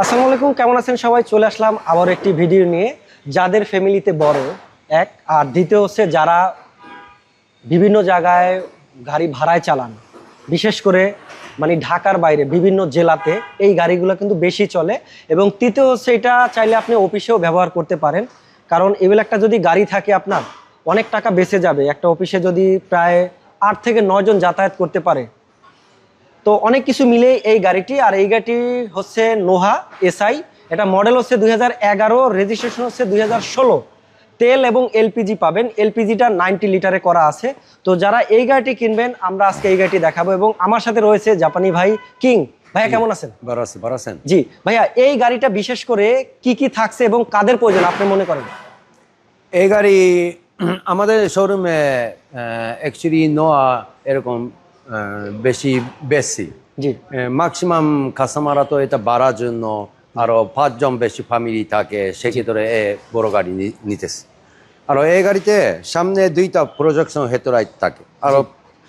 আসসালামু আলাইকুম, কেমন আছেন সবাই? চলে আসলাম আবার একটি ভিডিও নিয়ে। যাদের ফ্যামিলিতে বড় এক, আর দ্বিতীয় হচ্ছে যারা বিভিন্ন জায়গায় গাড়ি ভাড়ায় চালান, বিশেষ করে মানে ঢাকার বাইরে বিভিন্ন জেলাতে এই গাড়িগুলো কিন্তু বেশি চলে। এবং তৃতীয় হচ্ছে এটা চাইলে আপনি অফিসেও ব্যবহার করতে পারেন, কারণ এগুলো একটা যদি গাড়ি থাকে আপনার অনেক টাকা বেঁচে যাবে। একটা অফিসে যদি প্রায় 8 থেকে 9 জন যাতায়াত করতে পারে, তো অনেক কিছু মিলে এই গাড়িটি। আর এই গাড়িটি হচ্ছে নোহা এসআই, এটা মডেল হচ্ছে 2011, রেজিস্ট্রেশন হচ্ছে 2016। তেল এবং এলপিজি পাবেন, এলপিজিটা 90 লিটারে করা আছে। তো যারা এই গাড়িটি কিনবেন আমরা আজকে এই গাড়িটি দেখাবো, এবং আমার সাথে রয়েছে জাপানি ভাই কিং। ভাইয়া কেমন আছেন? ভালো আছেন। জি ভাইয়া, এই গাড়িটা বিশেষ করে কি কি থাকছে এবং কাদের প্রয়োজন আপনি মনে করেন? এই গাড়ি আমাদের শোরুমে অ্যাকচুয়ালি নোয়া এরকম বেশি জি ম্যাক্সিমাম কাস্টমাররা তো এটা বাড়ার জন্য আরো 5 জন বেশি ফ্যামিলি থাকে, সেক্ষেত্রে বড় গাড়ি নিতেছে। আর এই গাড়িতে সামনে 2টা প্রজেকশন হেডলাইট থাকে, আর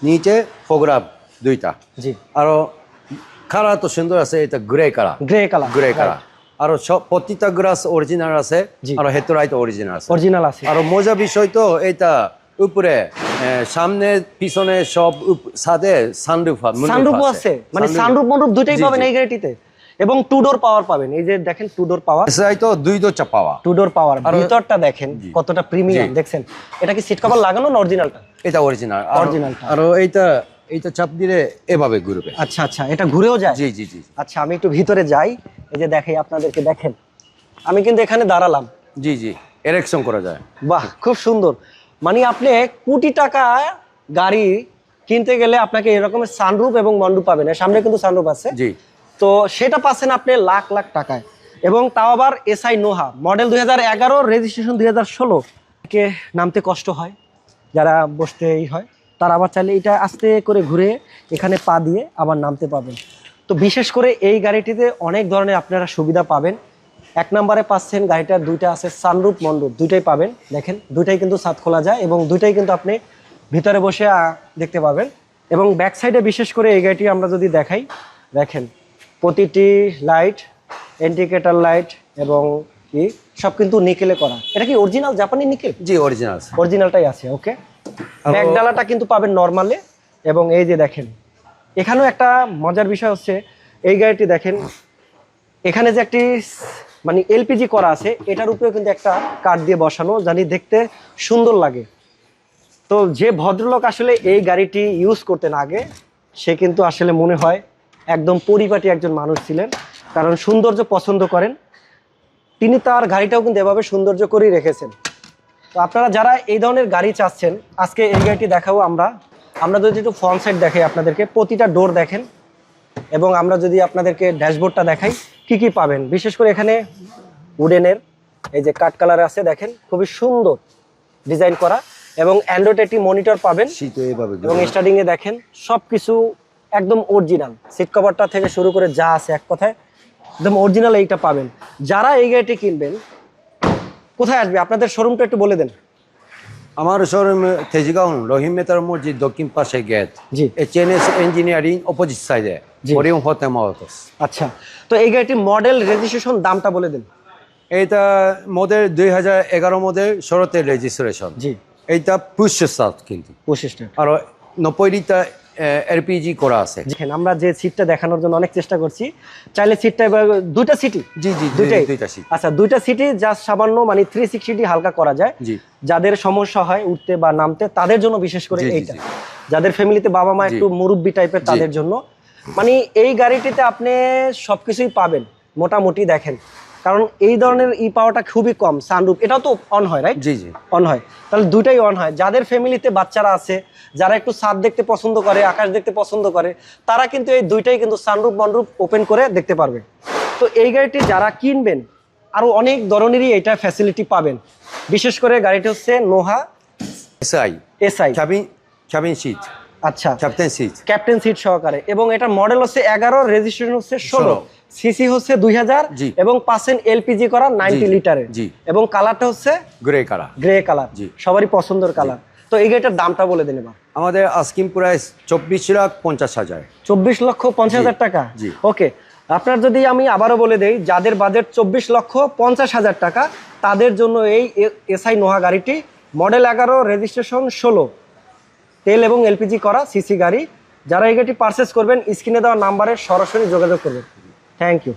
নিচে ফোগ্রাফ 2টা। জি আর কালার তো সুন্দর আছে, এটা গ্রে কালার। আর সব প্রতিটা গ্লাস অরিজিনাল আছে, আর হেডলাইট অরিজিনাল আছে। আর মজা বিষয় তো এটা উপরে সামনে পিছনে সব সাথে সানরুফ আছে, মানে সানরুফ মনরুফ দুটোই পাবেন এই গাড়িটিতে। এবং টু ডোর পাওয়ার পাবেন, এই যে দেখেন টু ডোর পাওয়ার। এসআই তো 2 ডোর পাওয়া, টু ডোর পাওয়ার। ভিতরটা দেখেন কতটা প্রিমিয়াম, দেখছেন? এটা কি সিট কভার লাগানো না অরিজিনালটা? এটা অরিজিনালটা। আর এইটা চাপ দিলে এভাবে ঘুরবে। আচ্ছা আচ্ছা, এটা ঘুরেও যায়? জি জি জি। আচ্ছা, আমি একটু ভিতরে যাই, এই যে দেখাই আপনাদেরকে। দেখেন আমি কিন্তু এখানে দাঁড়ালাম। জি জি, এরেকশন করা যায়। বাহ, খুব সুন্দর। মানে আপনি কোটি টাকা গাড়ি কিনতে গেলে আপনাকে এরকমের সানরুফ এবং মন্ডপ পাবেন। সামনে কিন্তু সানরুফ আছে, জি। তো সেটা পাচ্ছেন আপনি লাখ লাখ টাকায়। এবং তাও আবার এসআই নোহা মডেল 2011, রেজিস্ট্রেশন 2016। কে নামতে কষ্ট হয়, যারা বসতেই হয়, তারা আবার চাইলে এটা আস্তে করে ঘুরে এখানে পা দিয়ে আবার নামতে পাবেন। তো বিশেষ করে এই গাড়িটিতে অনেক ধরনের আপনারা সুবিধা পাবেন। 1 নম্বরে পাচ্ছেন গাড়িটার 2টা আছে সানরুফ মন্ডপ, দুইটাই পাবেন। দেখেন দুইটাই কিন্তু ছাদ খোলা যায়, এবং দুইটাই কিন্তু আপনি ভিতরে বসে দেখতে পাবেন। এবং ব্যাক সাইডে বিশেষ করে এই গাড়িটি আমরা যদি দেখাই, দেখেন প্রতিটি লাইট, ইন্ডিকেটর লাইট এবং কি সব কিন্তু নিকেলে করা। এটা কি অরিজিনাল জাপানি নিকেল? জি, অরিজিনালটাই আছে। ওকে, ব্যাকডালাটা কিন্তু পাবেন নরমালে। এবং এই যে দেখেন এখানেও একটা মজার বিষয় হচ্ছে, এই গাড়িটি দেখেন এখানে যে একটি মানে এলপিজি করা আছে, এটার উপরেও কিন্তু একটা কাঠ দিয়ে বসানো, জানি দেখতে সুন্দর লাগে। তো যে ভদ্রলোক আসলে এই গাড়িটি ইউজ করতেন আগে, সে কিন্তু আসলে মনে হয় একদম পরিপাটি একজন মানুষ ছিলেন, কারণ সৌন্দর্য পছন্দ করেন তিনি। তার গাড়িটাও কিন্তু এভাবে সৌন্দর্য করেই রেখেছেন। তো আপনারা যারা এই ধরনের গাড়ি চাচ্ছেন, আজকে এই গাড়িটি দেখাবো আমরা যদি একটু ফ্রন্ট সাইড দেখাই আপনাদেরকে, প্রতিটা ডোর দেখেন। এবং আমরা যদি আপনাদেরকে ড্যাশবোর্ডটা দেখাই কি কি পাবেন, বিশেষ করে এখানে উডেনের এই যে কাঠ কালার আছে, দেখেন খুবই সুন্দর ডিজাইন করা। এবং অ্যান্ড্রয়েড একটি মনিটর পাবেন, এবং স্টার্টিং এ দেখেন সবকিছু একদম অরিজিনাল। সিট কভারটা থেকে শুরু করে যা আছে এক কথায় একদম অরিজিনাল এইটা পাবেন। যারা এই গাড়িটি কিনবেন কোথায় আসবে আপনাদের শোরুমটা একটু বলে দেন। আমার শোরুম তেজগাঁও রহিম মেতার মসজিদ দক্ষিণ পাশে গেট, জি, এইচএনএস ইঞ্জিনিয়ারিং অপোজিট সাইডে, হরিওম হোটেল মহতস। আচ্ছা, তো এই গাড়িটির মডেল, রেজিস্ট্রেশন, দামটা বলে দেন। এইটা মডেল 2011 মডেল, 16 রেজিস্ট্রেশন। জি, এইটা 25 কিন্তু 25 আর 90 লিটার এলপিজি করা আছে। দেখেন আমরা যে সিটটা দেখানোর জন্য অনেক চেষ্টা করছি, চাইলে সিটটা 2টা সিটি। জি জি, দুইটা সিট। আচ্ছা, 2টা সিটি জাস্ট সামান্য মানে 360 হালকা করা যায়। জি, যাদের সমস্যা হয় উঠতে বা নামতে তাদের জন্য বিশেষ করে এইটা। যাদের ফ্যামিলিতে বাবা মা একটু মুরব্বি টাইপের তাদের জন্য মানে এই গাড়িটিতে আপনি সবকিছুই পাবেন মোটামুটি। দেখেন কারণ এই ধরনের পাওয়াটা খুবই কম। সানরুফ এটাও তো অন হয়, রাইট? জি জি, অন হয়, তাহলে দুইটাই অন হয়। যাদের ফ্যামিলিতে বাচ্চারা আছে, যারা একটু ছাদ দেখতে পছন্দ করে, আকাশ দেখতে পছন্দ করে, তারা কিন্তু এই দুইটাই কিন্তু সানরুফ মনরুফ ওপেন করে দেখতে পারবে। তো এই গাড়িটি যারা কিনবেন আরো অনেক ধরনেরই এটা ফ্যাসিলিটি পাবেন। বিশেষ করে গাড়িটি হচ্ছে নোহা এসআই ক্যাবিন সিট। আচ্ছা, ক্যাপ্টেন সিট সহকারে। এবং এটা মডেল হচ্ছে 11, রেজিস্ট্রেশন হচ্ছে 16, সিসি হচ্ছে 2000, এবং পাচ্ছেন এলপিজি করা 90 লিটারে। এবং কালারটা হচ্ছে গ্রে কালার, সবারই পছন্দের কালার। তো এই গাড়িটার দামটা বলে দেন এবার। আমাদের আস্কিং প্রাইস 24,50,000। 24,50,000 টাকা। ওকে, আপনার যদি আমি আবারও বলে দেই, যাদের বাজেট 24,50,000 টাকা, তাদের জন্য এই এসআই নোহা গাড়িটি মডেল 11, রেজিস্ট্রেশন 16, তেল এবং এলপিজি করা সিসি গাড়ি। যারা এই গাড়িটি পারচেস করবেন, স্ক্রিনে দেওয়া নাম্বারে সরাসরি যোগাযোগ করবেন। Thank you.